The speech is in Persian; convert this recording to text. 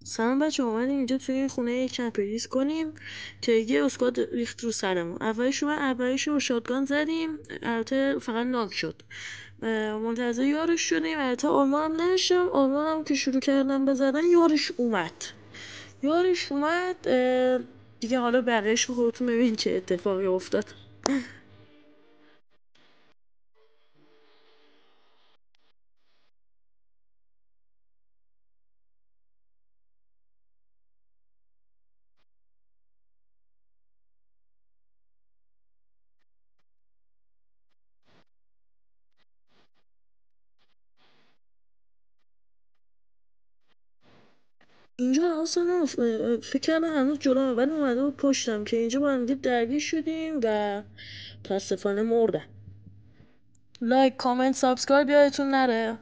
سلام بچه اومدیم اینجا توی این خونه یک کمپریز کنیم که یه اسکواد ریخت رو سرمون. اولیشو با شاتگان زدیم، البته فقط ناک شد. منتظر یارش شدیم، البته آلمان هم نشم. آلمان هم که شروع کردن بزدن یارش اومد. دیگه حالا بقیهش رو خودتون ببین چه اتفاقی افتاد. اینجا اصلا فکر کردم هنوز جلومه، ولی اومده بود پشتم که اینجا با هم دیگه درگیر شدیم و متاسفانه مردم. لایک کامنت سابسکرایب یادتون نره.